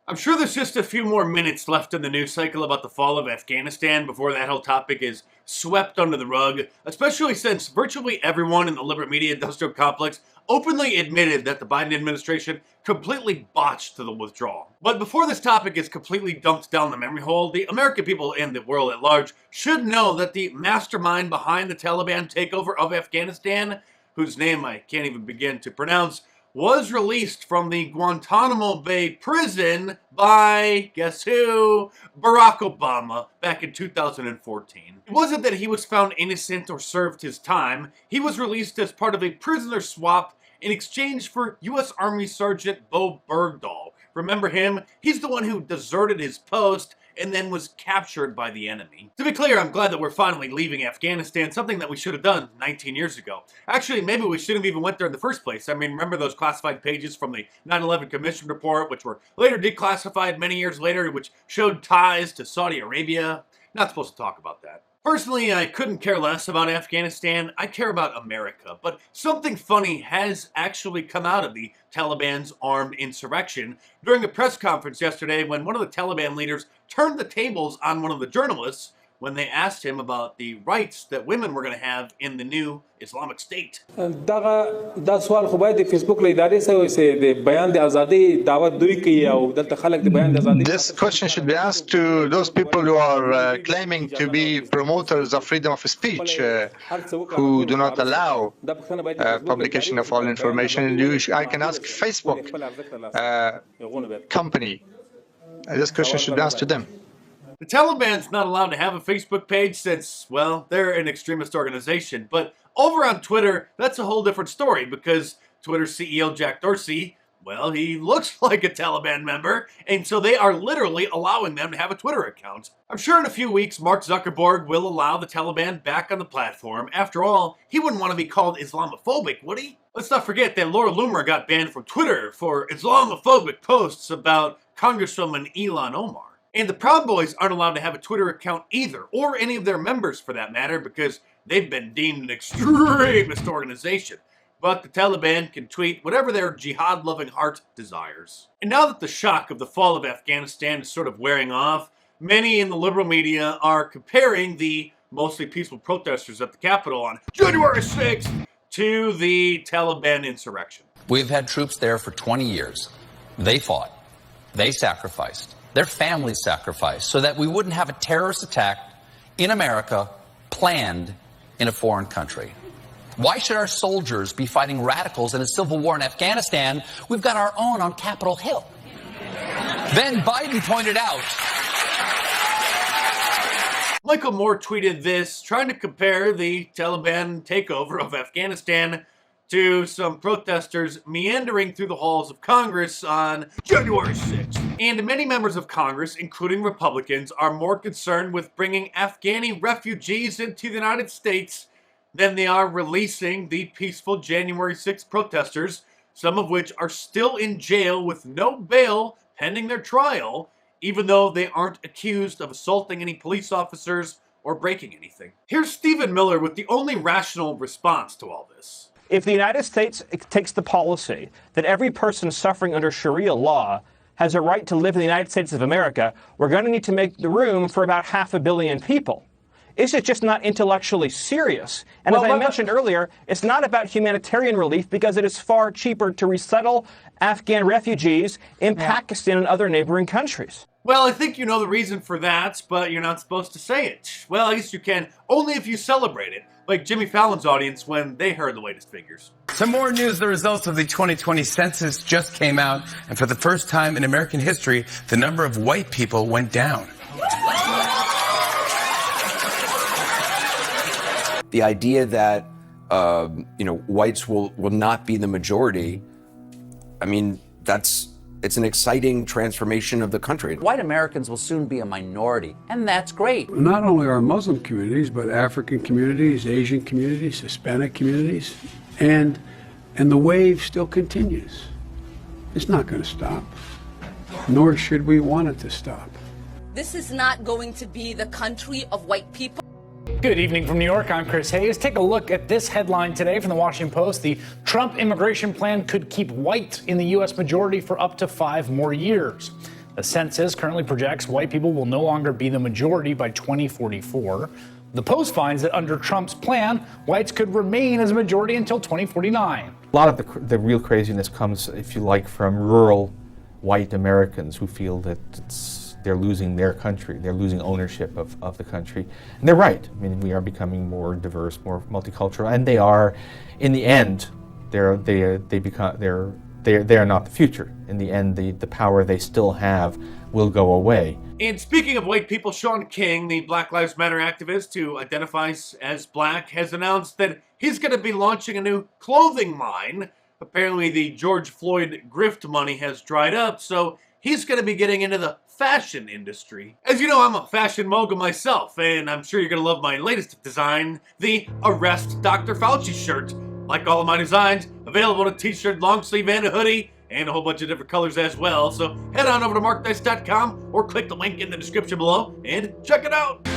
I'm sure there's just a few more minutes left in the news cycle about the fall of Afghanistan before that whole topic is swept under the rug, especially since virtually everyone in the liberal media industrial complex openly admitted that the Biden administration completely botched the withdrawal. But before this topic is completely dumped down the memory hole, the American people and the world at large should know that the mastermind behind the Taliban takeover of Afghanistan, whose name I can't even begin to pronounce, was released from the Guantanamo Bay prison by, guess who? Barack Obama back in 2014. It wasn't that he was found innocent or served his time. He was released as part of a prisoner swap in exchange for U.S. Army Sergeant Bo Bergdahl. Remember him? He's the one who deserted his post and then was captured by the enemy. To be clear, I'm glad that we're finally leaving Afghanistan, something that we should have done 19 years ago. Actually, maybe we shouldn't have even went there in the first place. I mean, remember those classified pages from the 9/11 Commission report, which were later declassified many years later, which showed ties to Saudi Arabia? Not supposed to talk about that. Personally, I couldn't care less about Afghanistan. I care about America. But something funny has actually come out of the Taliban's armed insurrection during a press conference yesterday when one of the Taliban leaders turned the tables on one of the journalists when they asked him about the rights that women were going to have in the new Islamic State. This question should be asked to those people who are claiming to be promoters of freedom of speech, who do not allow publication of all information. I can ask Facebook company. This question should be asked to them. The Taliban's not allowed to have a Facebook page since, well, they're an extremist organization. But over on Twitter, that's a whole different story because Twitter CEO Jack Dorsey, well, he looks like a Taliban member, and so they are literally allowing them to have a Twitter account. I'm sure in a few weeks, Mark Zuckerberg will allow the Taliban back on the platform. After all, he wouldn't want to be called Islamophobic, would he? Let's not forget that Laura Loomer got banned from Twitter for Islamophobic posts about Congresswoman Ilhan Omar. And the Proud Boys aren't allowed to have a Twitter account either, or any of their members for that matter, because they've been deemed an extremist organization. But the Taliban can tweet whatever their jihad-loving heart desires. And now that the shock of the fall of Afghanistan is sort of wearing off, many in the liberal media are comparing the mostly peaceful protesters at the Capitol on January 6th to the Taliban insurrection. We've had troops there for 20 years. They fought. They sacrificed. Their families sacrificed so that we wouldn't have a terrorist attack in America planned in a foreign country. Why should our soldiers be fighting radicals in a civil war in Afghanistan? We've got our own on Capitol Hill. Then Biden pointed out. Michael Moore tweeted this, trying to compare the Taliban takeover of Afghanistan to some protesters meandering through the halls of Congress on January 6th. And many members of Congress, including Republicans, are more concerned with bringing Afghani refugees into the United States than they are releasing the peaceful January 6th protesters, some of which are still in jail with no bail pending their trial, even though they aren't accused of assaulting any police officers or breaking anything. Here's Stephen Miller with the only rational response to all this. If the United States takes the policy that every person suffering under Sharia law has a right to live in the United States of America, we're going to need to make the room for about 500 million people. Is it just not intellectually serious? And as I mentioned earlier, it's not about humanitarian relief because it is far cheaper to resettle Afghan refugees in Pakistan and other neighboring countries. Well, I think you know the reason for that, but you're not supposed to say it. Well, I guess you can, only if you celebrate it, like Jimmy Fallon's audience when they heard the latest figures. Some more news. The results of the 2020 census just came out, and for the first time in American history, the number of white people went down. The idea that, whites will not be the majority, I mean, it's an exciting transformation of the country. White Americans will soon be a minority, and that's great. Not only our Muslim communities, but African communities, Asian communities, Hispanic communities, and the wave still continues. It's not going to stop, nor should we want it to stop. This is not going to be the country of white people. Good evening from New York. I'm Chris Hayes. Take a look at this headline today from the Washington Post. The Trump immigration plan could keep white in the U.S. majority for up to 5 more years. The census currently projects white people will no longer be the majority by 2044. The Post finds that under Trump's plan, whites could remain as a majority until 2049. A lot of the real craziness comes, if you like, from rural white Americans who feel that they're losing their country, they're losing ownership of the country. And they're right. I mean, we are becoming more diverse, more multicultural, and they are, in the end, they are not the future. In the end, the power they still have will go away. And speaking of white people, Shaun King, the Black Lives Matter activist who identifies as black, has announced that he's going to be launching a new clothing line. Apparently the George Floyd grift money has dried up, so he's going to be getting into the fashion industry. As you know, I'm a fashion mogul myself, and I'm sure you're going to love my latest design, the Arrest Dr. Fauci shirt. Like all of my designs, available in a t-shirt, long sleeve, and a hoodie, and a whole bunch of different colors as well. So head on over to markdice.com or click the link in the description below and check it out.